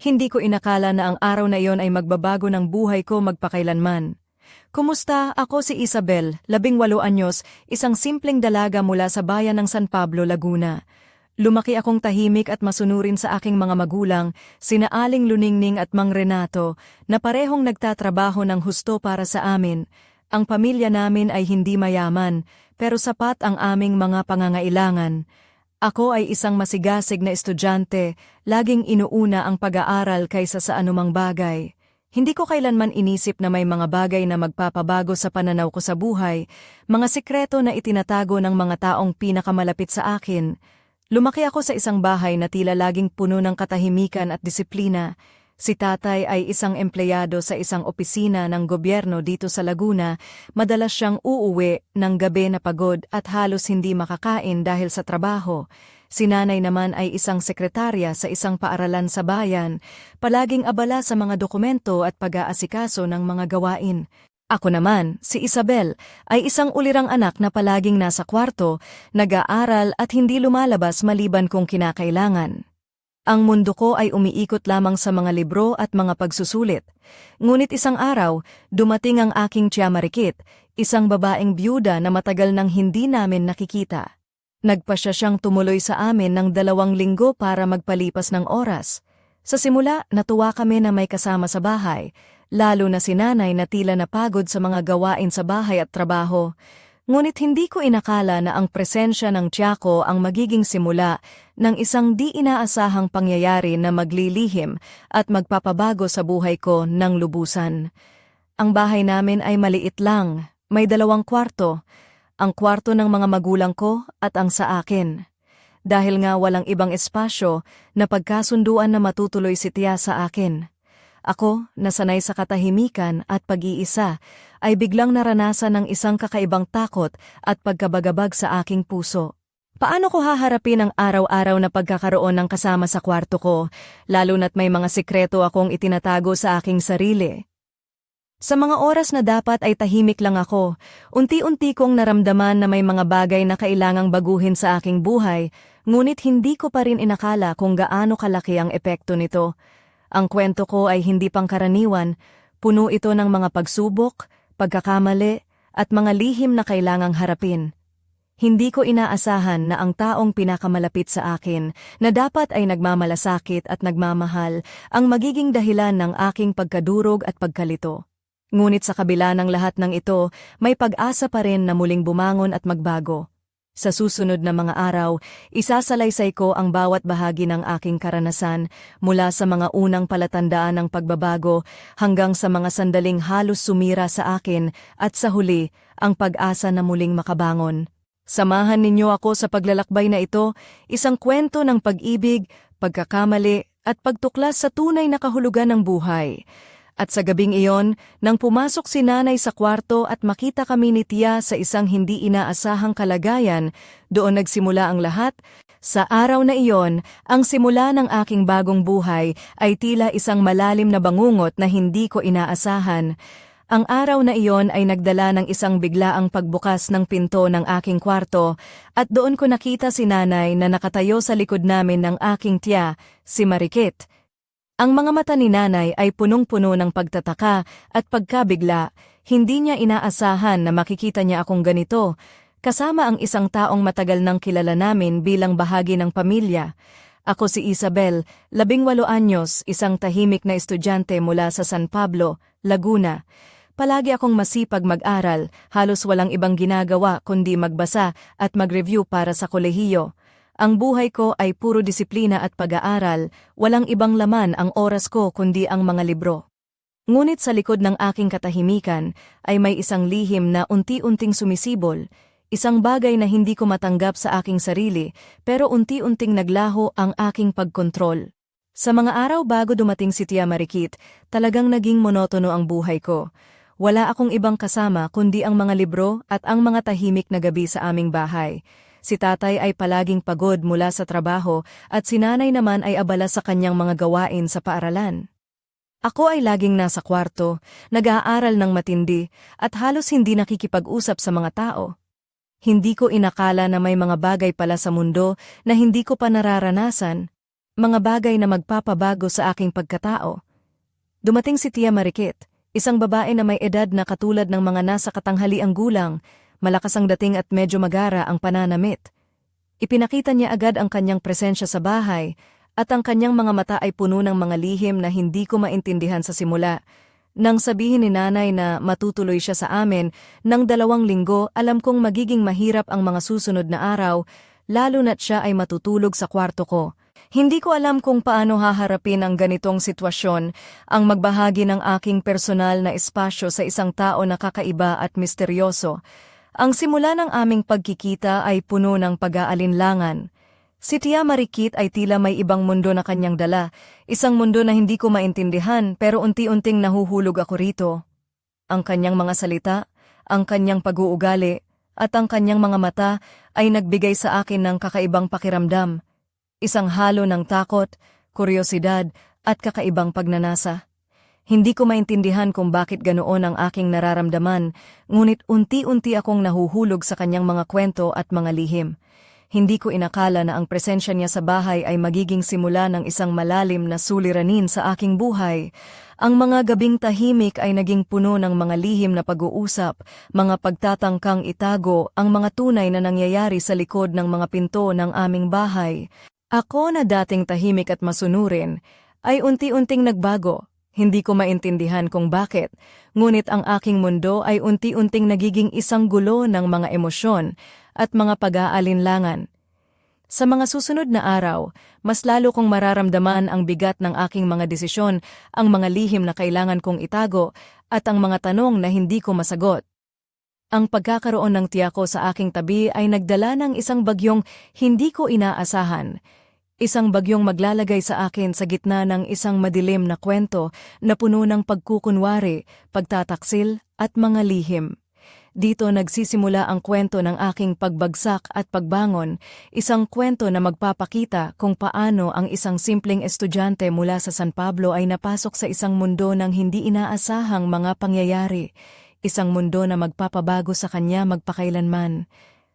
Hindi ko inakala na ang araw na iyon ay magbabago ng buhay ko magpakailanman. Kumusta? Ako si Isabel, 18 anyos, isang simpleng dalaga mula sa bayan ng San Pablo, Laguna. Lumaki akong tahimik at masunurin sa aking mga magulang, sina Aling Luningning at Mang Renato, na parehong nagtatrabaho ng husto para sa amin. Ang pamilya namin ay hindi mayaman, pero sapat ang aming mga pangangailangan. Ako ay isang masigasig na estudyante, laging inuuna ang pag-aaral kaysa sa anumang bagay. Hindi ko kailanman inisip na may mga bagay na magpapabago sa pananaw ko sa buhay, mga sikreto na itinatago ng mga taong pinakamalapit sa akin. Lumaki ako sa isang bahay na tila laging puno ng katahimikan at disiplina. Si tatay ay isang empleyado sa isang opisina ng gobyerno dito sa Laguna, madalas siyang uuwi ng gabi na pagod at halos hindi makakain dahil sa trabaho. Si nanay naman ay isang sekretarya sa isang paaralan sa bayan, palaging abala sa mga dokumento at pag-aasikaso ng mga gawain. Ako naman, si Isabel, ay isang ulirang anak na palaging nasa kwarto, nag-aaral at hindi lumalabas maliban kung kinakailangan. Ang mundo ko ay umiikot lamang sa mga libro at mga pagsusulit. Ngunit isang araw, dumating ang aking tiya Marikit, isang babaeng byuda na matagal nang hindi namin nakikita. Nagpasya siyang tumuloy sa amin ng 2 linggo para magpalipas ng oras. Sa simula, natuwa kami na may kasama sa bahay, lalo na si nanay na tila napagod sa mga gawain sa bahay at trabaho. Ngunit hindi ko inakala na ang presensya ng tiya ko ang magiging simula ng isang di inaasahang pangyayari na maglilihim at magpapabago sa buhay ko ng lubusan. Ang bahay namin ay maliit lang, may 2 kwarto, ang kwarto ng mga magulang ko at ang sa akin. Dahil nga walang ibang espasyo, napagkasunduan na matutuloy si tiya sa akin. Ako, nasanay sa katahimikan at pag-iisa, ay biglang naranasan ng isang kakaibang takot at pagkabagabag sa aking puso. Paano ko haharapin ang araw-araw na pagkakaroon ng kasama sa kwarto ko, lalo na't may mga sikreto akong itinatago sa aking sarili? Sa mga oras na dapat ay tahimik lang ako, unti-unti kong naramdaman na may mga bagay na kailangang baguhin sa aking buhay, ngunit hindi ko pa rin inakala kung gaano kalaki ang epekto nito. Ang kwento ko ay hindi pangkaraniwan, puno ito ng mga pagsubok, pagkakamali, at mga lihim na kailangang harapin. Hindi ko inaasahan na ang taong pinakamalapit sa akin, na dapat ay nagmamalasakit at nagmamahal, ang magiging dahilan ng aking pagkadurog at pagkalito. Ngunit sa kabila ng lahat ng ito, may pag-asa pa rin na muling bumangon at magbago. Sa susunod na mga araw, isasalaysay ko ang bawat bahagi ng aking karanasan mula sa mga unang palatandaan ng pagbabago hanggang sa mga sandaling halos sumira sa akin at sa huli, ang pag-asa na muling makabangon. Samahan ninyo ako sa paglalakbay na ito, isang kwento ng pag-ibig, pagkakamali at pagtuklas sa tunay na kahulugan ng buhay. At sa gabing iyon, nang pumasok si nanay sa kwarto at makita kami ni tiya sa isang hindi inaasahang kalagayan, doon nagsimula ang lahat. Sa araw na iyon, ang simula ng aking bagong buhay ay tila isang malalim na bangungot na hindi ko inaasahan. Ang araw na iyon ay nagdala ng isang biglaang pagbukas ng pinto ng aking kwarto at doon ko nakita si nanay na nakatayo sa likod namin ng aking tiya, si Marikit. Ang mga mata ni nanay ay punong-puno ng pagtataka at pagkabigla, hindi niya inaasahan na makikita niya akong ganito, kasama ang isang taong matagal nang kilala namin bilang bahagi ng pamilya. Ako si Isabel, 18 anyos, isang tahimik na estudyante mula sa San Pablo, Laguna. Palagi akong masipag mag-aral, halos walang ibang ginagawa kundi magbasa at mag-review para sa kolehiyo. Ang buhay ko ay puro disiplina at pag-aaral, walang ibang laman ang oras ko kundi ang mga libro. Ngunit sa likod ng aking katahimikan ay may isang lihim na unti-unting sumisibol, isang bagay na hindi ko matanggap sa aking sarili pero unti-unting naglaho ang aking pagkontrol. Sa mga araw bago dumating si Tia Marikit, talagang naging monotono ang buhay ko. Wala akong ibang kasama kundi ang mga libro at ang mga tahimik na gabi sa aming bahay. Si tatay ay palaging pagod mula sa trabaho at si nanay naman ay abala sa kanyang mga gawain sa paaralan. Ako ay laging nasa kwarto, nag-aaral ng matindi at halos hindi nakikipag-usap sa mga tao. Hindi ko inakala na may mga bagay pala sa mundo na hindi ko pa nararanasan. Mga bagay na magpapabago sa aking pagkatao. Dumating si Tia Marikit, isang babae na may edad na katulad ng mga nasa katanghaliang gulang, malakas ang dating at medyo magara ang pananamit. Ipinakita niya agad ang kanyang presensya sa bahay at ang kanyang mga mata ay puno ng mga lihim na hindi ko maintindihan sa simula. Nang sabihin ni nanay na matutuloy siya sa amin, ng 2 linggo alam kong magiging mahirap ang mga susunod na araw, lalo na't siya ay matutulog sa kwarto ko. Hindi ko alam kung paano haharapin ang ganitong sitwasyon, ang magbahagi ng aking personal na espasyo sa isang tao na kakaiba at misteryoso. Ang simula ng aming pagkikita ay puno ng pag-aalinlangan. Si Tia Marikit ay tila may ibang mundo na kanyang dala, isang mundo na hindi ko maintindihan pero unti-unting nahuhulog ako rito. Ang kanyang mga salita, ang kanyang pag-uugali, at ang kanyang mga mata ay nagbigay sa akin ng kakaibang pakiramdam. Isang halo ng takot, kuryosidad, at kakaibang pagnanasa. Hindi ko maintindihan kung bakit ganoon ang aking nararamdaman, ngunit unti-unti akong nahuhulog sa kanyang mga kwento at mga lihim. Hindi ko inakala na ang presensya niya sa bahay ay magiging simula ng isang malalim na suliranin sa aking buhay. Ang mga gabing tahimik ay naging puno ng mga lihim na pag-uusap, mga pagtatangkang itago ang mga tunay na nangyayari sa likod ng mga pinto ng aming bahay. Ako na dating tahimik at masunurin, ay unti-unting nagbago. Hindi ko maintindihan kung bakit, ngunit ang aking mundo ay unti-unting nagiging isang gulo ng mga emosyon at mga pag-aalinlangan. Sa mga susunod na araw, mas lalo kong mararamdaman ang bigat ng aking mga desisyon, ang mga lihim na kailangan kong itago, at ang mga tanong na hindi ko masagot. Ang pagkakaroon ng tiya ko sa aking tabi ay nagdala ng isang bagyong hindi ko inaasahan. Isang bagyong maglalagay sa akin sa gitna ng isang madilim na kwento na puno ng pagkukunwari, pagtataksil at mga lihim. Dito nagsisimula ang kwento ng aking pagbagsak at pagbangon, isang kwento na magpapakita kung paano ang isang simpleng estudyante mula sa San Pablo ay napasok sa isang mundo ng hindi inaasahang mga pangyayari, isang mundo na magpapabago sa kanya magpakailanman.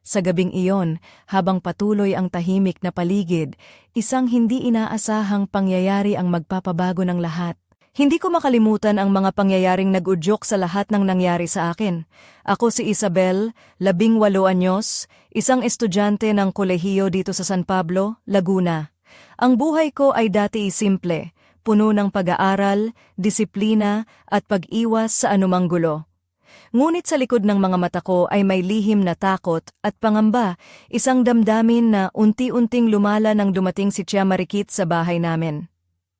Sa gabing iyon, habang patuloy ang tahimik na paligid, isang hindi inaasahang pangyayari ang magpapabago ng lahat. Hindi ko makalimutan ang mga pangyayaring nag-udyok sa lahat ng nangyari sa akin. Ako si Isabel, 18 anyos, isang estudyante ng kolehiyo dito sa San Pablo, Laguna. Ang buhay ko ay dati simple, puno ng pag-aaral, disiplina at pag-iwas sa anumang gulo. Ngunit sa likod ng mga mata ko ay may lihim na takot at pangamba, isang damdamin na unti-unting lumala nang dumating si Tia Marikit sa bahay namin.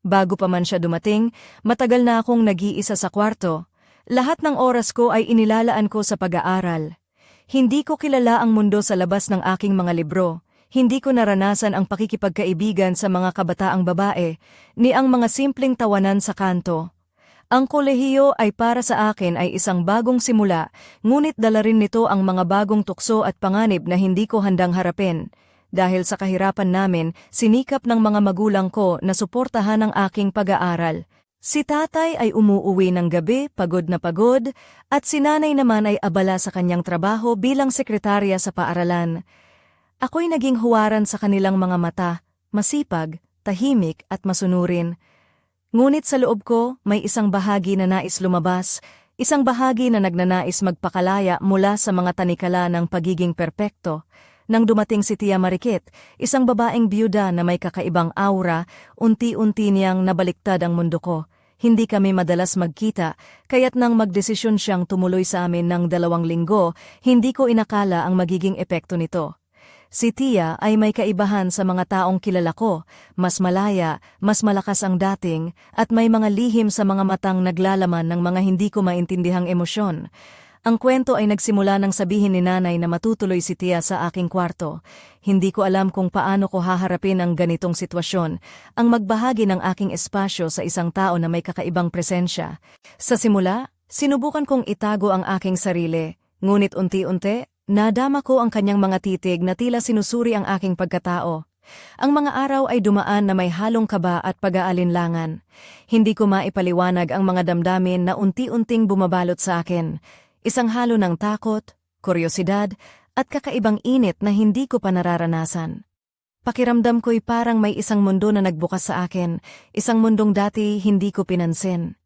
Bago pa man siya dumating, matagal na akong nag-iisa sa kwarto. Lahat ng oras ko ay inilalaan ko sa pag-aaral. Hindi ko kilala ang mundo sa labas ng aking mga libro. Hindi ko naranasan ang pakikipagkaibigan sa mga kabataang babae, ni ang mga simpleng tawanan sa kanto. Ang kolehiyo ay para sa akin ay isang bagong simula, ngunit dala rin nito ang mga bagong tukso at panganib na hindi ko handang harapin. Dahil sa kahirapan namin, sinikap ng mga magulang ko na suportahan ang aking pag-aaral. Si tatay ay umuuwi ng gabi, pagod na pagod, at si nanay naman ay abala sa kanyang trabaho bilang sekretarya sa paaralan. Ako'y naging huwaran sa kanilang mga mata, masipag, tahimik at masunurin. Ngunit sa loob ko, may isang bahagi na nais lumabas, isang bahagi na nagnanais magpakalaya mula sa mga tanikala ng pagiging perpekto. Nang dumating si Tia Marikit, isang babaeng biyuda na may kakaibang aura, unti-unti niyang nabaliktad ang mundo ko. Hindi kami madalas magkita, kaya't nang magdesisyon siyang tumuloy sa amin ng 2 linggo, hindi ko inakala ang magiging epekto nito. Si Tia ay may kaibahan sa mga taong kilala ko, mas malaya, mas malakas ang dating, at may mga lihim sa mga matang naglalaman ng mga hindi ko maintindihang emosyon. Ang kwento ay nagsimula nang sabihin ni nanay na matutuloy si Tia sa aking kwarto. Hindi ko alam kung paano ko haharapin ang ganitong sitwasyon, ang magbahagi ng aking espasyo sa isang tao na may kakaibang presensya. Sa simula, sinubukan kong itago ang aking sarili, ngunit unti-unti, nadama ko ang kanyang mga titig na tila sinusuri ang aking pagkatao. Ang mga araw ay dumaan na may halong kaba at pag-aalinlangan. Hindi ko maipaliwanag ang mga damdamin na unti-unting bumabalot sa akin. Isang halo ng takot, kuryosidad, at kakaibang init na hindi ko pa nararanasan. Pakiramdam ko'y parang may isang mundo na nagbukas sa akin, isang mundong dati hindi ko pinansin.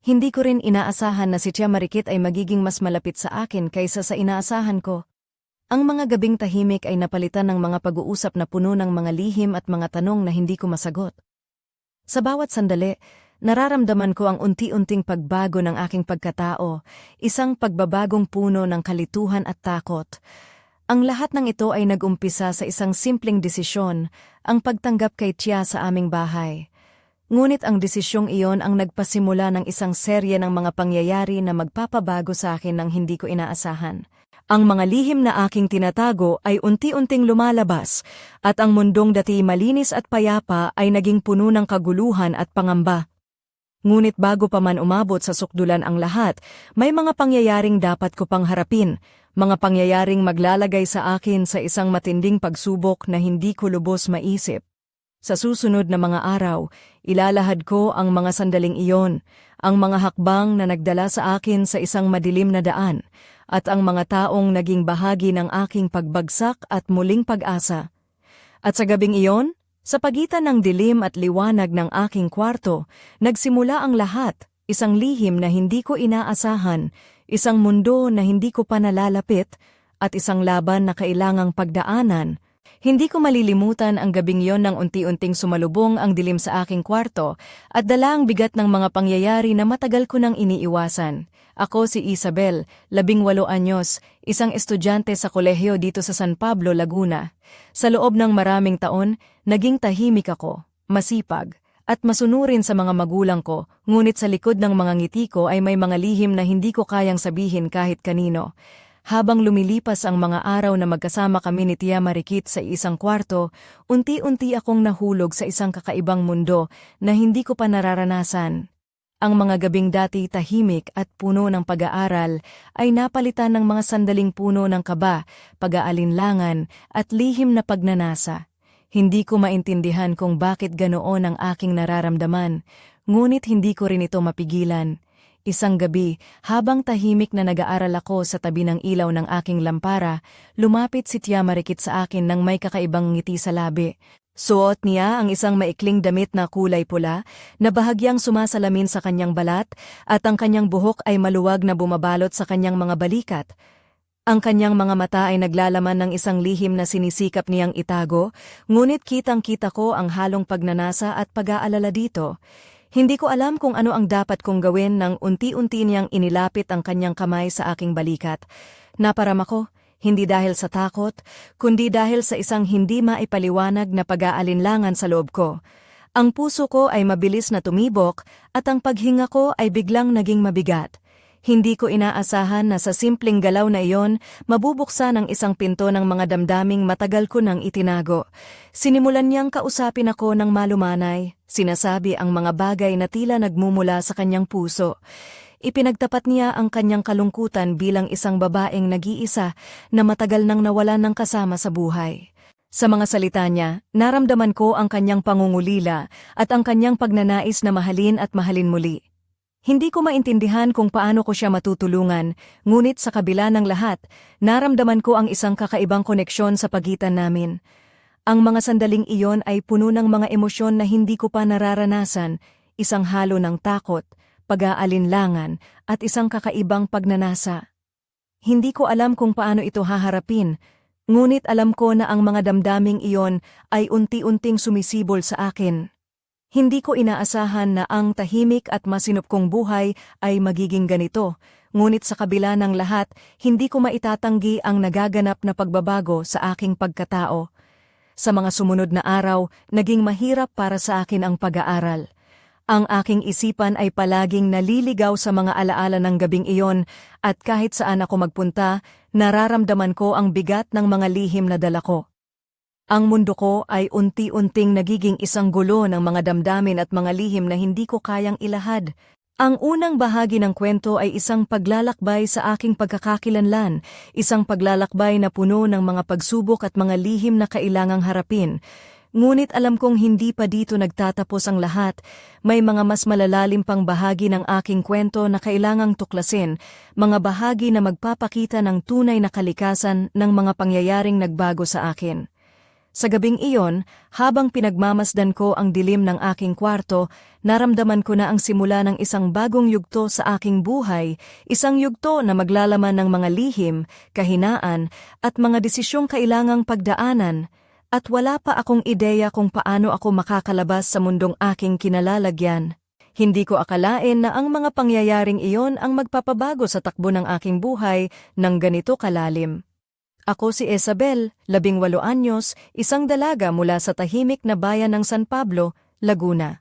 Hindi ko rin inaasahan na si Tia Marikit ay magiging mas malapit sa akin kaysa sa inaasahan ko. Ang mga gabing tahimik ay napalitan ng mga pag-uusap na puno ng mga lihim at mga tanong na hindi ko masagot. Sa bawat sandali, nararamdaman ko ang unti-unting pagbago ng aking pagkatao, isang pagbabagong puno ng kalituhan at takot. Ang lahat ng ito ay nag-umpisa sa isang simpleng desisyon, ang pagtanggap kay Tia sa aming bahay. Ngunit ang desisyong iyon ang nagpasimula ng isang serye ng mga pangyayari na magpapabago sa akin ng hindi ko inaasahan. Ang mga lihim na aking tinatago ay unti-unting lumalabas, at ang mundong dati malinis at payapa ay naging puno ng kaguluhan at pangamba. Ngunit bago pa man umabot sa sukdulan ang lahat, may mga pangyayaring dapat ko pang harapin, mga pangyayaring maglalagay sa akin sa isang matinding pagsubok na hindi ko lubos maisip. Sa susunod na mga araw, ilalahad ko ang mga sandaling iyon, ang mga hakbang na nagdala sa akin sa isang madilim na daan, at ang mga taong naging bahagi ng aking pagbagsak at muling pag-asa. At sa gabing iyon, sa pagitan ng dilim at liwanag ng aking kwarto, nagsimula ang lahat, isang lihim na hindi ko inaasahan, isang mundo na hindi ko pa nalalapit, at isang laban na kailangang pagdaanan. Hindi ko malilimutan ang gabing yon nang unti-unting sumalubong ang dilim sa aking kwarto at dala ang bigat ng mga pangyayari na matagal ko nang iniiwasan. Ako si Isabel, 18 anyos, isang estudyante sa kolehiyo dito sa San Pablo, Laguna. Sa loob ng maraming taon, naging tahimik ako, masipag, at masunurin sa mga magulang ko, ngunit sa likod ng mga ngiti ko ay may mga lihim na hindi ko kayang sabihin kahit kanino. Habang lumilipas ang mga araw na magkasama kami ni Tia Marikit sa isang kwarto, unti-unti akong nahulog sa isang kakaibang mundo na hindi ko pa nararanasan. Ang mga gabing dati tahimik at puno ng pag-aaral ay napalitan ng mga sandaling puno ng kaba, pag-aalinlangan at lihim na pagnanasa. Hindi ko maintindihan kung bakit ganoon ang aking nararamdaman, ngunit hindi ko rin ito mapigilan. Isang gabi, habang tahimik na nag-aaral ako sa tabi ng ilaw ng aking lampara, lumapit si Tia Marikit sa akin nang may kakaibang ngiti sa labi. Suot niya ang isang maikling damit na kulay pula, na bahagyang sumasalamin sa kanyang balat, at ang kanyang buhok ay maluwag na bumabalot sa kanyang mga balikat. Ang kanyang mga mata ay naglalaman ng isang lihim na sinisikap niyang itago, ngunit kitang-kita ko ang halong pagnanasa at pag-aalala dito. Hindi ko alam kung ano ang dapat kong gawin nang unti-unti niyang inilapit ang kanyang kamay sa aking balikat. Naparam ako, hindi dahil sa takot, kundi dahil sa isang hindi maipaliwanag na pag-aalinlangan sa loob ko. Ang puso ko ay mabilis na tumibok at ang paghinga ko ay biglang naging mabigat. Hindi ko inaasahan na sa simpleng galaw na iyon, mabubuksan ang isang pinto ng mga damdaming matagal ko nang itinago. Sinimulan niyang kausapin ako ng malumanay, sinasabi ang mga bagay na tila nagmumula sa kanyang puso. Ipinagtapat niya ang kanyang kalungkutan bilang isang babaeng nag-iisa na matagal nang nawalan ng kasama sa buhay. Sa mga salita niya, naramdaman ko ang kanyang pangungulila at ang kanyang pagnanais na mahalin at mahalin muli. Hindi ko maintindihan kung paano ko siya matutulungan, ngunit sa kabila ng lahat, naramdaman ko ang isang kakaibang koneksyon sa pagitan namin. Ang mga sandaling iyon ay puno ng mga emosyon na hindi ko pa nararanasan, isang halo ng takot, pag-aalinlangan, at isang kakaibang pagnanasa. Hindi ko alam kung paano ito haharapin, ngunit alam ko na ang mga damdaming iyon ay unti-unting sumisibol sa akin. Hindi ko inaasahan na ang tahimik at masinop kong buhay ay magiging ganito, ngunit sa kabila ng lahat, hindi ko maitatanggi ang nagaganap na pagbabago sa aking pagkatao. Sa mga sumunod na araw, naging mahirap para sa akin ang pag-aaral. Ang aking isipan ay palaging naliligaw sa mga alaala ng gabing iyon at kahit saan ako magpunta, nararamdaman ko ang bigat ng mga lihim na dala ko. Ang mundo ko ay unti-unting nagiging isang gulo ng mga damdamin at mga lihim na hindi ko kayang ilahad. Ang unang bahagi ng kwento ay isang paglalakbay sa aking pagkakakilanlan, isang paglalakbay na puno ng mga pagsubok at mga lihim na kailangang harapin. Ngunit alam kong hindi pa dito nagtatapos ang lahat. May mga mas malalalim pang bahagi ng aking kwento na kailangang tuklasin, mga bahagi na magpapakita ng tunay na kalikasan ng mga pangyayaring nagbago sa akin. Sa gabing iyon, habang pinagmamasdan ko ang dilim ng aking kwarto, naramdaman ko na ang simula ng isang bagong yugto sa aking buhay, isang yugto na maglalaman ng mga lihim, kahinaan, at mga desisyong kailangang pagdaanan, at wala pa akong ideya kung paano ako makakalabas sa mundong aking kinalalagyan. Hindi ko akalain na ang mga pangyayaring iyon ang magpapabago sa takbo ng aking buhay ng ganito kalalim. Ako si Isabel, 18 anyos, isang dalaga mula sa tahimik na bayan ng San Pablo, Laguna.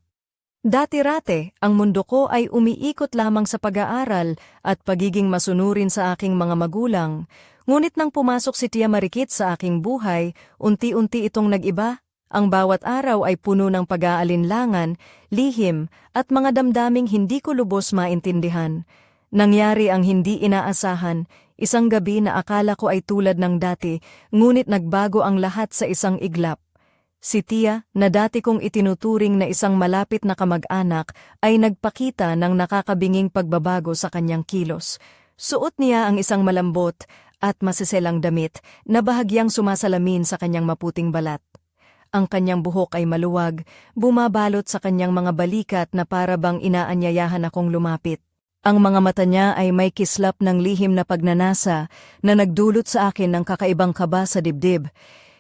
Dati-rate, ang mundo ko ay umiikot lamang sa pag-aaral at pagiging masunurin sa aking mga magulang. Ngunit nang pumasok si Tia Marikit sa aking buhay, unti-unti itong nag-iba. Ang bawat araw ay puno ng pag-aalinlangan, lihim, at mga damdaming hindi ko lubos maintindihan. Nangyari ang hindi inaasahan, isang gabi na akala ko ay tulad ng dati, ngunit nagbago ang lahat sa isang iglap. Si Tia, na dati kong itinuturing na isang malapit na kamag-anak, ay nagpakita ng nakakabinging pagbabago sa kanyang kilos. Suot niya ang isang malambot at masiselang damit na bahagyang sumasalamin sa kanyang maputing balat. Ang kanyang buhok ay maluwag, bumabalot sa kanyang mga balikat na para bang inaanyayahan akong lumapit. Ang mga mata niya ay may kislap ng lihim na pagnanasa na nagdulot sa akin ng kakaibang kaba sa dibdib.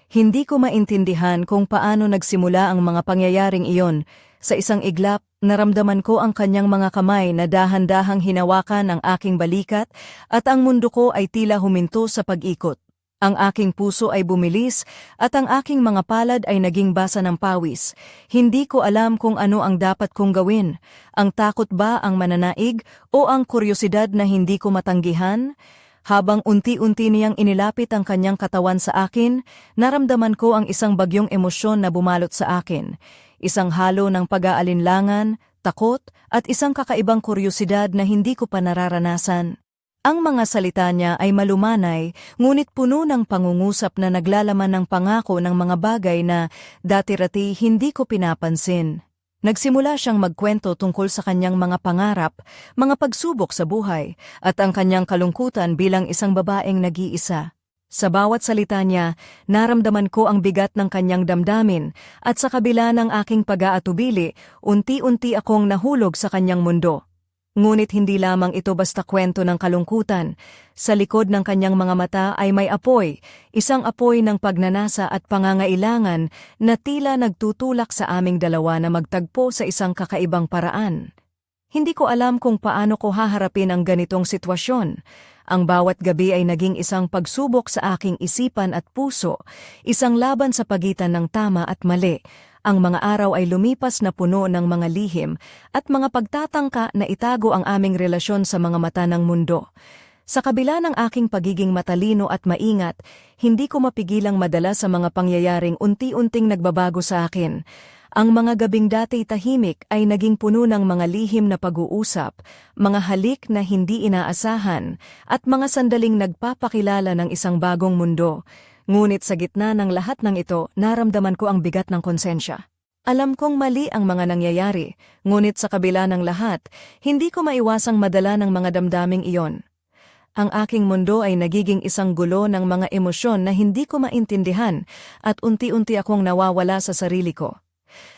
Hindi ko maintindihan kung paano nagsimula ang mga pangyayaring iyon. Sa isang iglap, naramdaman ko ang kanyang mga kamay na dahan-dahang hinawakan ang aking balikat at ang mundo ko ay tila huminto sa pag-ikot. Ang aking puso ay bumilis at ang aking mga palad ay naging basa ng pawis. Hindi ko alam kung ano ang dapat kong gawin. Ang takot ba ang mananaig o ang kuryosidad na hindi ko matanggihan? Habang unti-unti niyang inilapit ang kanyang katawan sa akin, naramdaman ko ang isang bagyong emosyon na bumalot sa akin. Isang halo ng pag-aalinlangan, takot, at isang kakaibang kuryosidad na hindi ko pa nararanasan. Ang mga salita niya ay malumanay, ngunit puno ng pangungusap na naglalaman ng pangako ng mga bagay na dati-rati hindi ko pinapansin. Nagsimula siyang magkwento tungkol sa kanyang mga pangarap, mga pagsubok sa buhay, at ang kanyang kalungkutan bilang isang babaeng nag-iisa. Sa bawat salita niya, naramdaman ko ang bigat ng kanyang damdamin, at sa kabila ng aking pag-aatubili, unti-unti akong nahulog sa kanyang mundo. Ngunit hindi lamang ito basta kwento ng kalungkutan. Sa likod ng kanyang mga mata ay may apoy, isang apoy ng pagnanasa at pangangailangan na tila nagtutulak sa aming dalawa na magtagpo sa isang kakaibang paraan. Hindi ko alam kung paano ko haharapin ang ganitong sitwasyon. Ang bawat gabi ay naging isang pagsubok sa aking isipan at puso, isang laban sa pagitan ng tama at mali. Ang mga araw ay lumipas na puno ng mga lihim at mga pagtatangka na itago ang aming relasyon sa mga mata ng mundo. Sa kabila ng aking pagiging matalino at maingat, hindi ko mapigilang madala sa mga pangyayaring unti-unting nagbabago sa akin. Ang mga gabing dati tahimik ay naging puno ng mga lihim na pag-uusap, mga halik na hindi inaasahan, at mga sandaling nagpapakilala ng isang bagong mundo. Ngunit sa gitna ng lahat ng ito, naramdaman ko ang bigat ng konsensya. Alam kong mali ang mga nangyayari, ngunit sa kabila ng lahat, hindi ko maiwasang madala ng mga damdaming iyon. Ang aking mundo ay nagiging isang gulo ng mga emosyon na hindi ko maintindihan at unti-unti akong nawawala sa sarili ko.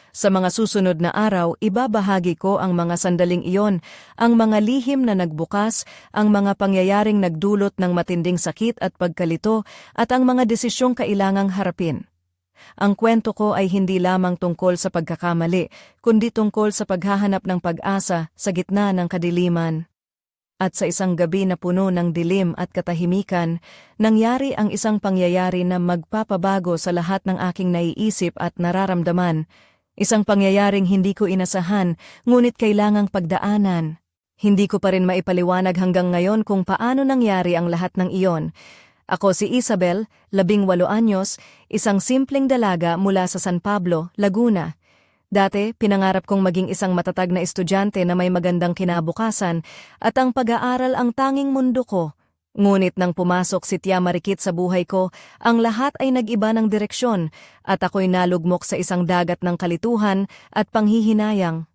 Sa mga susunod na araw, ibabahagi ko ang mga sandaling iyon, ang mga lihim na nagbukas, ang mga pangyayaring nagdulot ng matinding sakit at pagkalito, at ang mga desisyong kailangang harapin. Ang kwento ko ay hindi lamang tungkol sa pagkakamali, kundi tungkol sa paghahanap ng pag-asa sa gitna ng kadiliman. At sa isang gabi na puno ng dilim at katahimikan, nangyari ang isang pangyayari na magpapabago sa lahat ng aking naiisip at nararamdaman. Isang pangyayaring hindi ko inasahan, ngunit kailangang pagdaanan. Hindi ko pa rin maipaliwanag hanggang ngayon kung paano nangyari ang lahat ng iyon. Ako si Isabel, 18 anyos, isang simpleng dalaga mula sa San Pablo, Laguna. Dati, pinangarap kong maging isang matatag na estudyante na may magandang kinabukasan at ang pag-aaral ang tanging mundo ko. Ngunit nang pumasok si Tia Marikit sa buhay ko, ang lahat ay nag-iba ng direksyon at ako'y nalugmok sa isang dagat ng kalituhan at panghihinayang.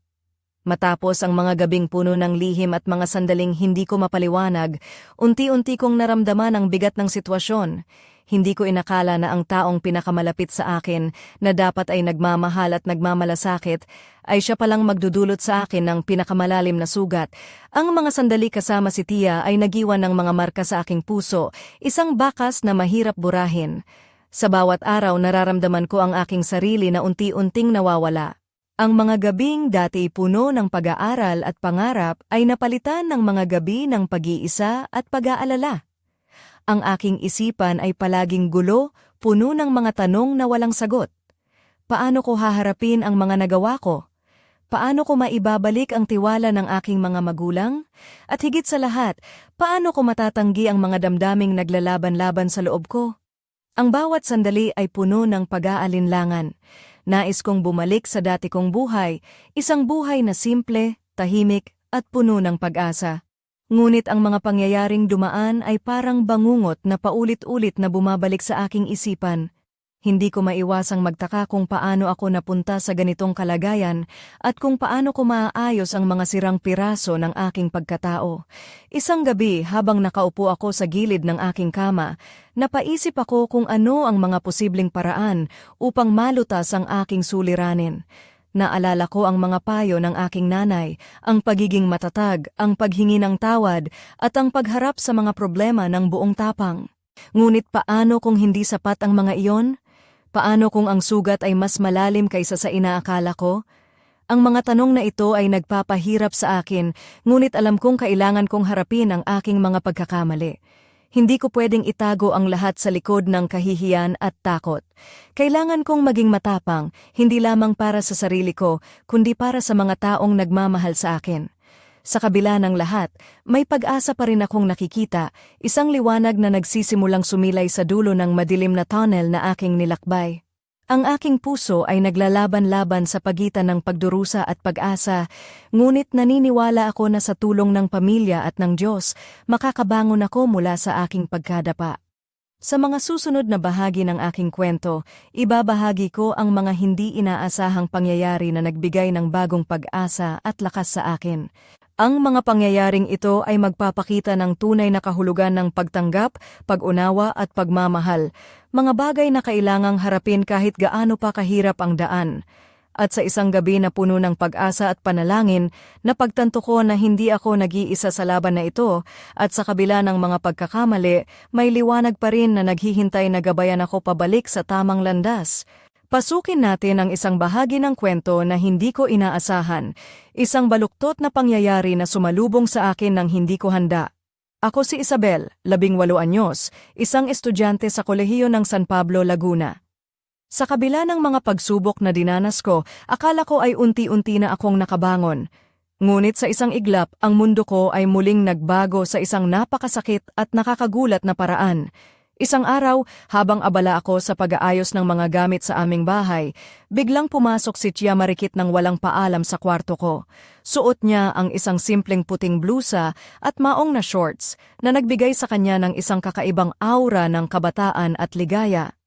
Matapos ang mga gabing puno ng lihim at mga sandaling hindi ko mapaliwanag, unti-unti kong naramdaman ang bigat ng sitwasyon. Hindi ko inakala na ang taong pinakamalapit sa akin, na dapat ay nagmamahal at nagmamalasakit, ay siya palang magdudulot sa akin ng pinakamalalim na sugat. Ang mga sandali kasama si Tia ay nagiwan ng mga marka sa aking puso, isang bakas na mahirap burahin. Sa bawat araw nararamdaman ko ang aking sarili na unti-unting nawawala. Ang mga gabing dati puno ng pag-aaral at pangarap ay napalitan ng mga gabi ng pag-iisa at pag-aalala. Ang aking isipan ay palaging gulo, puno ng mga tanong na walang sagot. Paano ko haharapin ang mga nagawa ko? Paano ko maibabalik ang tiwala ng aking mga magulang? At higit sa lahat, paano ko matatanggi ang mga damdaming naglalaban-laban sa loob ko? Ang bawat sandali ay puno ng pag-aalinlangan. Nais kong bumalik sa dati kong buhay, isang buhay na simple, tahimik, at puno ng pag-asa. Ngunit ang mga pangyayaring dumaan ay parang bangungot na paulit-ulit na bumabalik sa aking isipan. Hindi ko maiwasang magtaka kung paano ako napunta sa ganitong kalagayan at kung paano ko maaayos ang mga sirang piraso ng aking pagkatao. Isang gabi habang nakaupo ako sa gilid ng aking kama, napaisip ako kung ano ang mga posibleng paraan upang malutas ang aking suliranin. Naalala ko ang mga payo ng aking nanay, ang pagiging matatag, ang paghingi ng tawad, at ang pagharap sa mga problema ng buong tapang. Ngunit paano kung hindi sapat ang mga iyon? Paano kung ang sugat ay mas malalim kaysa sa inaakala ko? Ang mga tanong na ito ay nagpapahirap sa akin, ngunit alam kong kailangan kong harapin ang aking mga pagkakamali. Hindi ko pwedeng itago ang lahat sa likod ng kahihiyan at takot. Kailangan kong maging matapang, hindi lamang para sa sarili ko, kundi para sa mga taong nagmamahal sa akin. Sa kabila ng lahat, may pag-asa pa rin akong nakikita, isang liwanag na nagsisimulang sumilay sa dulo ng madilim na tunnel na aking nilakbay. Ang aking puso ay naglalaban-laban sa pagitan ng pagdurusa at pag-asa, ngunit naniniwala ako na sa tulong ng pamilya at ng Diyos, makakabangon ako mula sa aking pagkadapa. Sa mga susunod na bahagi ng aking kwento, ibabahagi ko ang mga hindi inaasahang pangyayari na nagbigay ng bagong pag-asa at lakas sa akin. Ang mga pangyayaring ito ay magpapakita ng tunay na kahulugan ng pagtanggap, pag-unawa at pagmamahal, mga bagay na kailangang harapin kahit gaano pa kahirap ang daan. At sa isang gabi na puno ng pag-asa at panalangin, napagtanto ko na hindi ako nag-iisa sa laban na ito, at sa kabila ng mga pagkakamali, may liwanag pa rin na naghihintay na gabayan ako pabalik sa tamang landas. Pasukin natin ang isang bahagi ng kwento na hindi ko inaasahan, isang baluktot na pangyayari na sumalubong sa akin nang hindi ko handa. Ako si Isabel, 18 anyos, isang estudyante sa kolehiyo ng San Pablo, Laguna. Sa kabila ng mga pagsubok na dinanas ko, akala ko ay unti-unti na akong nakabangon. Ngunit sa isang iglap, ang mundo ko ay muling nagbago sa isang napakasakit at nakakagulat na paraan. Isang araw, habang abala ako sa pag-aayos ng mga gamit sa aming bahay, biglang pumasok si Tia Marikit ng walang paalam sa kwarto ko. Suot niya ang isang simpleng puting blusa at maong na shorts na nagbigay sa kanya ng isang kakaibang aura ng kabataan at ligaya.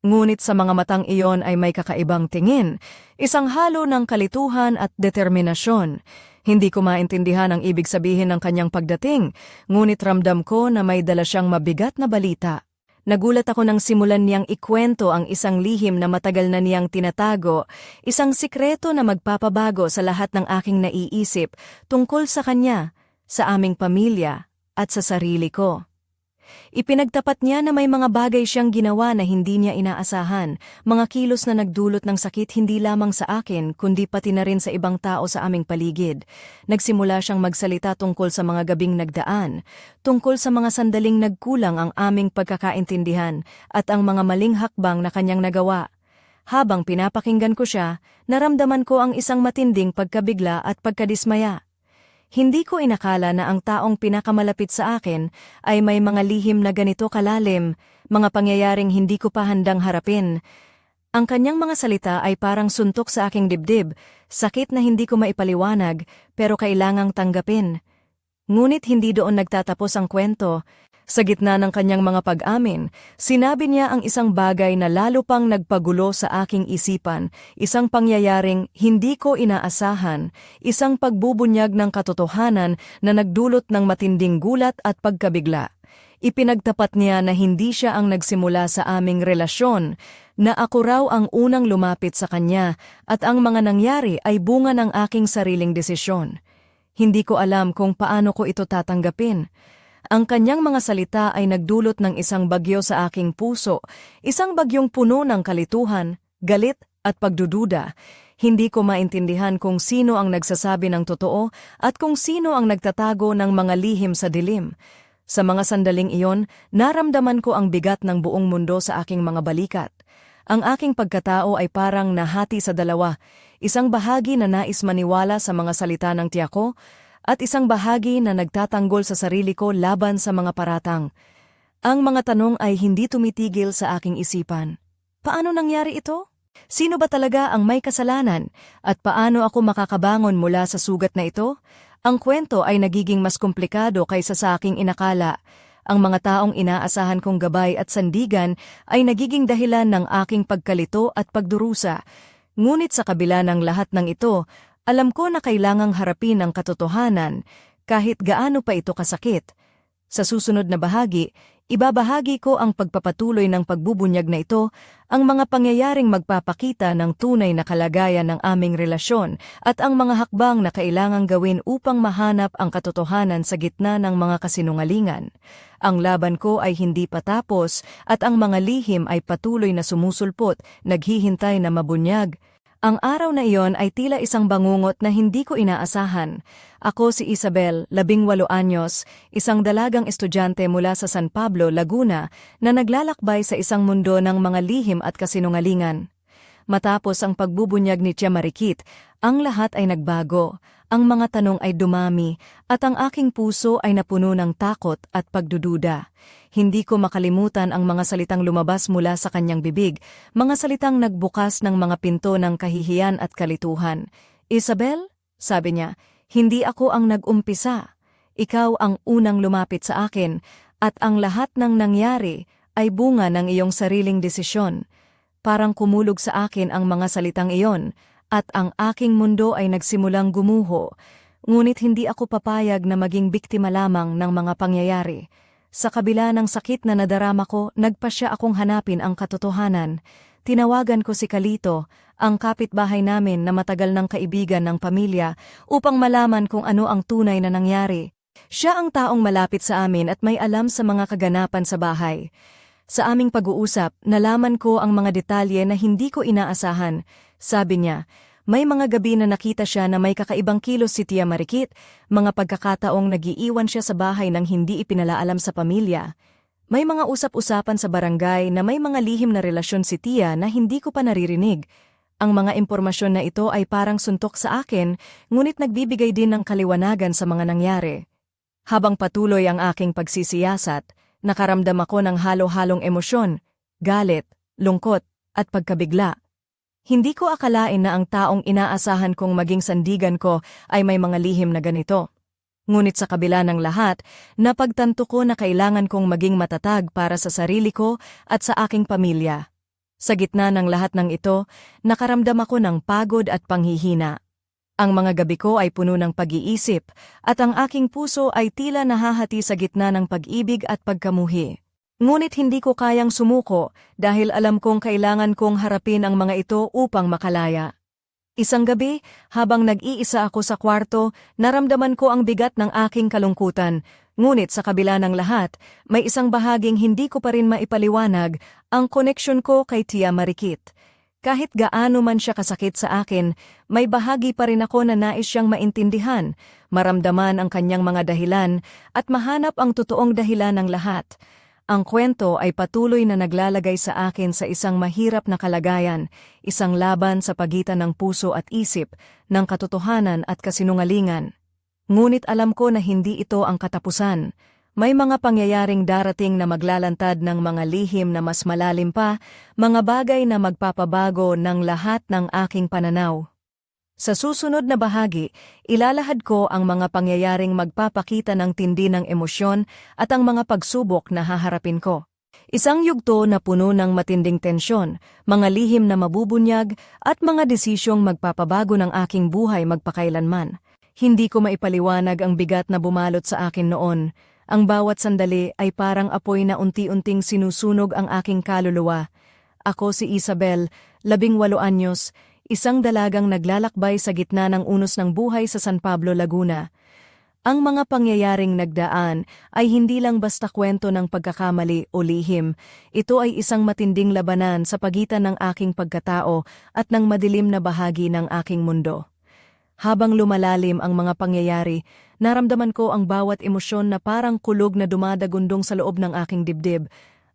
Ngunit sa mga matang iyon ay may kakaibang tingin, isang halo ng kalituhan at determinasyon. Hindi ko maintindihan ang ibig sabihin ng kanyang pagdating, ngunit ramdam ko na may dala siyang mabigat na balita. Nagulat ako nang simulan niyang ikwento ang isang lihim na matagal na niyang tinatago, isang sikreto na magpapabago sa lahat ng aking naiisip tungkol sa kanya, sa aming pamilya, at sa sarili ko. Ipinagtapat niya na may mga bagay siyang ginawa na hindi niya inaasahan, mga kilos na nagdulot ng sakit hindi lamang sa akin kundi pati na rin sa ibang tao sa aming paligid. Nagsimula siyang magsalita tungkol sa mga gabing nagdaan, tungkol sa mga sandaling nagkulang ang aming pagkakaintindihan at ang mga maling hakbang na kanyang nagawa. Habang pinapakinggan ko siya, naramdaman ko ang isang matinding pagkabigla at pagkadismaya. Hindi ko inakala na ang taong pinakamalapit sa akin ay may mga lihim na ganito kalalim, mga pangyayaring hindi ko pa handang harapin. Ang kanyang mga salita ay parang suntok sa aking dibdib, sakit na hindi ko maipaliwanag pero kailangang tanggapin. Ngunit hindi doon nagtatapos ang kwento. Sa gitna ng kanyang mga pag-amin, sinabi niya ang isang bagay na lalo pang nagpagulo sa aking isipan, isang pangyayaring hindi ko inaasahan, isang pagbubunyag ng katotohanan na nagdulot ng matinding gulat at pagkabigla. Ipinagtapat niya na hindi siya ang nagsimula sa aming relasyon, na ako raw ang unang lumapit sa kanya at ang mga nangyari ay bunga ng aking sariling desisyon. Hindi ko alam kung paano ko ito tatanggapin. Ang kanyang mga salita ay nagdulot ng isang bagyo sa aking puso, isang bagyong puno ng kalituhan, galit at pagdududa. Hindi ko maintindihan kung sino ang nagsasabi ng totoo at kung sino ang nagtatago ng mga lihim sa dilim. Sa mga sandaling iyon, naramdaman ko ang bigat ng buong mundo sa aking mga balikat. Ang aking pagkatao ay parang nahati sa dalawa, isang bahagi na nais maniwala sa mga salita ng tiyak ko, at isang bahagi na nagtatanggol sa sarili ko laban sa mga paratang. Ang mga tanong ay hindi tumitigil sa aking isipan. Paano nangyari ito? Sino ba talaga ang may kasalanan? At paano ako makakabangon mula sa sugat na ito? Ang kwento ay nagiging mas komplikado kaysa sa aking inakala. Ang mga taong inaasahan kong gabay at sandigan ay nagiging dahilan ng aking pagkalito at pagdurusa. Ngunit sa kabila ng lahat ng ito, alam ko na kailangang harapin ang katotohanan, kahit gaano pa ito kasakit. Sa susunod na bahagi, ibabahagi ko ang pagpapatuloy ng pagbubunyag na ito, ang mga pangyayaring magpapakita ng tunay na kalagayan ng aming relasyon at ang mga hakbang na kailangang gawin upang mahanap ang katotohanan sa gitna ng mga kasinungalingan. Ang laban ko ay hindi patapos at ang mga lihim ay patuloy na sumusulpot, naghihintay na mabunyag. Ang araw na iyon ay tila isang bangungot na hindi ko inaasahan. Ako si Isabel, 18 anyos, isang dalagang estudyante mula sa San Pablo, Laguna, na naglalakbay sa isang mundo ng mga lihim at kasinungalingan. Matapos ang pagbubunyag ni Tia Marikit, ang lahat ay nagbago, ang mga tanong ay dumami, at ang aking puso ay napuno ng takot at pagdududa. Hindi ko makalimutan ang mga salitang lumabas mula sa kanyang bibig, mga salitang nagbukas ng mga pinto ng kahihiyan at kalituhan. "Isabel," sabi niya, "hindi ako ang nag-umpisa. Ikaw ang unang lumapit sa akin, at ang lahat ng nangyari ay bunga ng iyong sariling desisyon." Parang kumulog sa akin ang mga salitang iyon, at ang aking mundo ay nagsimulang gumuho. Ngunit hindi ako papayag na maging biktima lamang ng mga pangyayari. Sa kabila ng sakit na nadarama ko, nagpasya akong hanapin ang katotohanan. Tinawagan ko si Kalito, ang kapitbahay namin na matagal ng kaibigan ng pamilya, upang malaman kung ano ang tunay na nangyari. Siya ang taong malapit sa amin at may alam sa mga kaganapan sa bahay. Sa aming pag-uusap, nalaman ko ang mga detalye na hindi ko inaasahan. Sabi niya, may mga gabi na nakita siya na may kakaibang kilos si Tia Marikit, mga pagkakataong nagiiwan siya sa bahay nang hindi ipinalaalam sa pamilya. May mga usap-usapan sa barangay na may mga lihim na relasyon si Tia na hindi ko pa naririnig. Ang mga impormasyon na ito ay parang suntok sa akin, ngunit nagbibigay din ng kaliwanagan sa mga nangyari. Habang patuloy ang aking pagsisiyasat, nakaramdam ako ng halo-halong emosyon, galit, lungkot, at pagkabigla. Hindi ko akalain na ang taong inaasahan kong maging sandigan ko ay may mga lihim na ganito. Ngunit sa kabila ng lahat, napagtanto ko na kailangan kong maging matatag para sa sarili ko at sa aking pamilya. Sa gitna ng lahat ng ito, nakaramdam ako ng pagod at panghihina. Ang mga gabi ko ay puno ng pag-iisip, at ang aking puso ay tila nahahati sa gitna ng pag-ibig at pagkamuhi. Ngunit hindi ko kayang sumuko dahil alam kong kailangan kong harapin ang mga ito upang makalaya. Isang gabi, habang nag-iisa ako sa kwarto, naramdaman ko ang bigat ng aking kalungkutan. Ngunit sa kabila ng lahat, may isang bahaging hindi ko pa rin maipaliwanag, ang koneksyon ko kay Tia Marikit. Kahit gaano man siya kasakit sa akin, may bahagi pa rin ako na nais siyang maintindihan, maramdaman ang kanyang mga dahilan, at mahanap ang totoong dahilan ng lahat. Ang kwento ay patuloy na naglalagay sa akin sa isang mahirap na kalagayan, isang laban sa pagitan ng puso at isip, ng katotohanan at kasinungalingan. Ngunit alam ko na hindi ito ang katapusan. May mga pangyayaring darating na maglalantad ng mga lihim na mas malalim pa, mga bagay na magpapabago ng lahat ng aking pananaw. Sa susunod na bahagi, ilalahad ko ang mga pangyayaring magpapakita ng tindi ng emosyon at ang mga pagsubok na haharapin ko. Isang yugto na puno ng matinding tensyon, mga lihim na mabubunyag at mga desisyong magpapabago ng aking buhay magpakailanman. Hindi ko maipaliwanag ang bigat na bumalot sa akin noon. Ang bawat sandali ay parang apoy na unti-unting sinusunog ang aking kaluluwa. Ako si Isabel, 18 anyos, isang dalagang naglalakbay sa gitna ng unos ng buhay sa San Pablo, Laguna. Ang mga pangyayaring nagdaan ay hindi lang basta kwento ng pagkakamali o lihim. Ito ay isang matinding labanan sa pagitan ng aking pagkatao at ng madilim na bahagi ng aking mundo. Habang lumalalim ang mga pangyayari, naramdaman ko ang bawat emosyon na parang kulog na dumadagundong sa loob ng aking dibdib.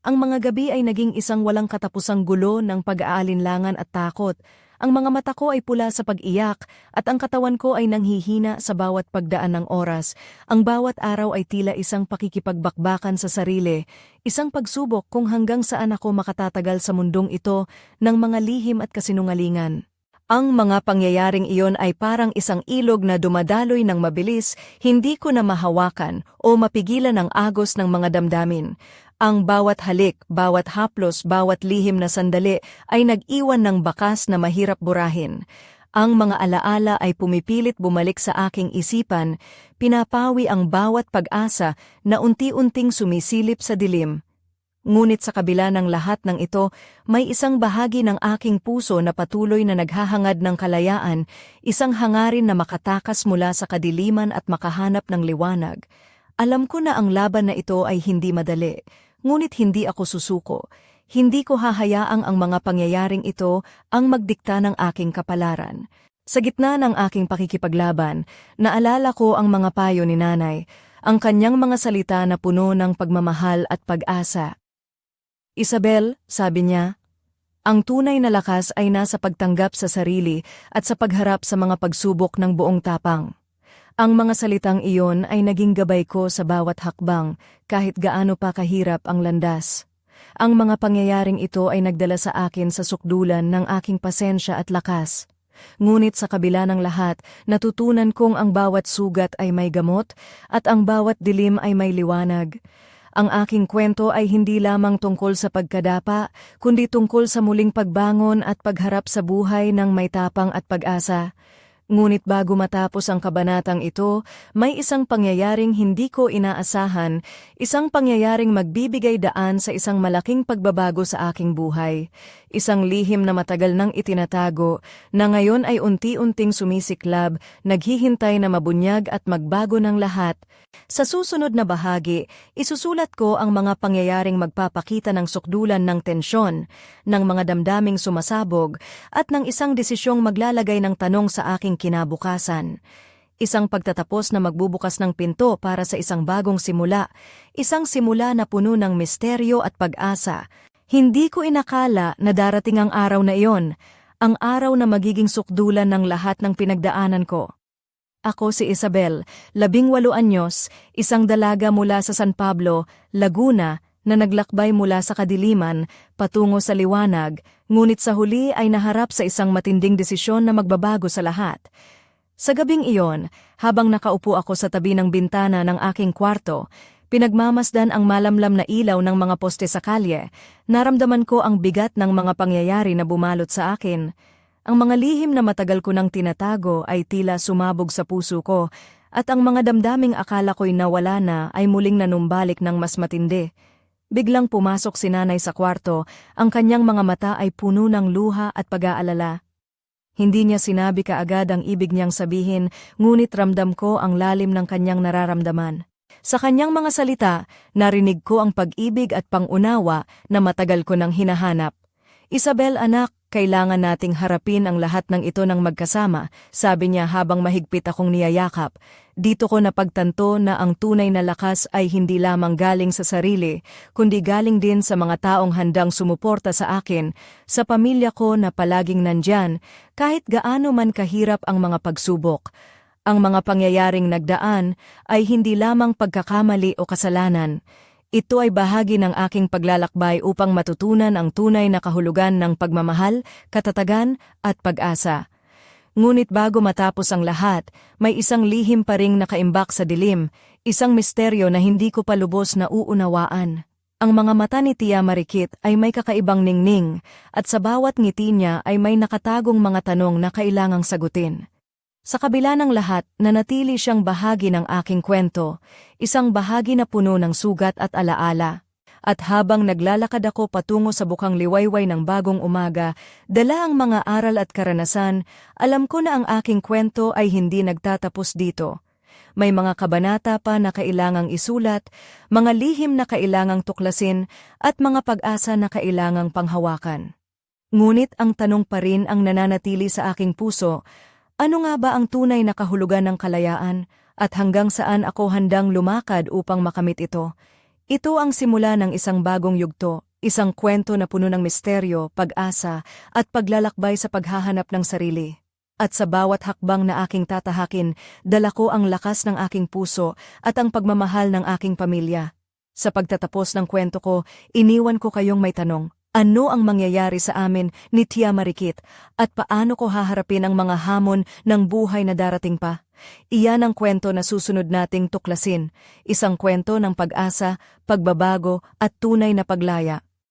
Ang mga gabi ay naging isang walang katapusang gulo ng pag-aalinlangan at takot. Ang mga mata ko ay pula sa pag-iyak at ang katawan ko ay nanghihina sa bawat pagdaan ng oras. Ang bawat araw ay tila isang pakikipagbakbakan sa sarili, isang pagsubok kung hanggang saan ako makatatagal sa mundong ito ng mga lihim at kasinungalingan. Ang mga pangyayaring iyon ay parang isang ilog na dumadaloy ng mabilis, hindi ko na mahawakan o mapigilan ang agos ng mga damdamin. Ang bawat halik, bawat haplos, bawat lihim na sandali ay nag-iwan ng bakas na mahirap burahin. Ang mga alaala ay pumipilit bumalik sa aking isipan, pinapawi ang bawat pag-asa na unti-unting sumisilip sa dilim. Ngunit sa kabila ng lahat ng ito, may isang bahagi ng aking puso na patuloy na naghahangad ng kalayaan, isang hangarin na makatakas mula sa kadiliman at makahanap ng liwanag. Alam ko na ang laban na ito ay hindi madali. Ngunit hindi ako susuko. Hindi ko hahayaang ang mga pangyayaring ito ang magdikta ng aking kapalaran. Sa gitna ng aking pakikipaglaban, naalala ko ang mga payo ni nanay, ang kanyang mga salita na puno ng pagmamahal at pag-asa. Isabel, sabi niya, ang tunay na lakas ay nasa pagtanggap sa sarili at sa pagharap sa mga pagsubok ng buong tapang. Ang mga salitang iyon ay naging gabay ko sa bawat hakbang, kahit gaano pa kahirap ang landas. Ang mga pangyayaring ito ay nagdala sa akin sa sukdulan ng aking pasensya at lakas. Ngunit sa kabila ng lahat, natutunan kong ang bawat sugat ay may gamot at ang bawat dilim ay may liwanag. Ang aking kwento ay hindi lamang tungkol sa pagkadapa, kundi tungkol sa muling pagbangon at pagharap sa buhay ng may tapang at pag-asa. Ngunit bago matapos ang kabanatang ito, may isang pangyayaring hindi ko inaasahan, isang pangyayaring magbibigay daan sa isang malaking pagbabago sa aking buhay. Isang lihim na matagal nang itinatago, na ngayon ay unti-unting sumisiklab, naghihintay na mabunyag at magbago ng lahat. Sa susunod na bahagi, isusulat ko ang mga pangyayaring magpapakita ng sukdulan ng tensyon, ng mga damdaming sumasabog, at ng isang desisyong maglalagay ng tanong sa aking kinabukasan. Isang pagtatapos na magbubukas ng pinto para sa isang bagong simula, isang simula na puno ng misteryo at pag-asa. Hindi ko inakala na darating ang araw na iyon, ang araw na magiging sukdulan ng lahat ng pinagdaanan ko. Ako si Isabel, 18 anyos, isang dalaga mula sa San Pablo, Laguna, na naglakbay mula sa kadiliman patungo sa liwanag, ngunit sa huli ay naharap sa isang matinding desisyon na magbabago sa lahat. Sa gabing iyon, habang nakaupo ako sa tabi ng bintana ng aking kwarto, pinagmamasdan ang malamlam na ilaw ng mga poste sa kalye, naramdaman ko ang bigat ng mga pangyayari na bumalot sa akin. Ang mga lihim na matagal ko nang tinatago ay tila sumabog sa puso ko, at ang mga damdaming akala ko'y nawala na ay muling nanumbalik ng mas matindi. Biglang pumasok si nanay sa kwarto, ang kanyang mga mata ay puno ng luha at pag-aalala. Hindi niya sinabi kaagad ang ibig niyang sabihin, ngunit ramdam ko ang lalim ng kanyang nararamdaman. Sa kanyang mga salita, narinig ko ang pag-ibig at pangunawa na matagal ko nang hinahanap. Isabel anak, kailangan nating harapin ang lahat ng ito ng magkasama, sabi niya habang mahigpit akong niyayakap. Dito ko napagtanto na ang tunay na lakas ay hindi lamang galing sa sarili, kundi galing din sa mga taong handang sumuporta sa akin, sa pamilya ko na palaging nandyan, kahit gaano man kahirap ang mga pagsubok. Ang mga pangyayaring nagdaan ay hindi lamang pagkakamali o kasalanan. Ito ay bahagi ng aking paglalakbay upang matutunan ang tunay na kahulugan ng pagmamahal, katatagan, at pag-asa. Ngunit bago matapos ang lahat, may isang lihim pa ring nakaimbak sa dilim, isang misteryo na hindi ko pa lubos na uunawaan. Ang mga mata ni Tia Marikit ay may kakaibang ningning, at sa bawat ngiti niya ay may nakatagong mga tanong na kailangang sagutin. Sa kabila ng lahat, nanatili siyang bahagi ng aking kwento, isang bahagi na puno ng sugat at alaala. At habang naglalakad ako patungo sa bukang liwayway ng bagong umaga, dala ang mga aral at karanasan, alam ko na ang aking kwento ay hindi nagtatapos dito. May mga kabanata pa na kailangang isulat, mga lihim na kailangang tuklasin, at mga pag-asa na kailangang panghawakan. Ngunit ang tanong pa rin ang nananatili sa aking puso, ano nga ba ang tunay na kahulugan ng kalayaan at hanggang saan ako handang lumakad upang makamit ito? Ito ang simula ng isang bagong yugto, isang kwento na puno ng misteryo, pag-asa, at paglalakbay sa paghahanap ng sarili. At sa bawat hakbang na aking tatahakin, dala ko ang lakas ng aking puso at ang pagmamahal ng aking pamilya. Sa pagtatapos ng kwento ko, iniwan ko kayong may tanong. Ano ang mangyayari sa amin ni Tia Marikit at paano ko haharapin ang mga hamon ng buhay na darating pa? Iyan ang kwento na susunod nating tuklasin, isang kwento ng pag-asa, pagbabago at tunay na paglaya.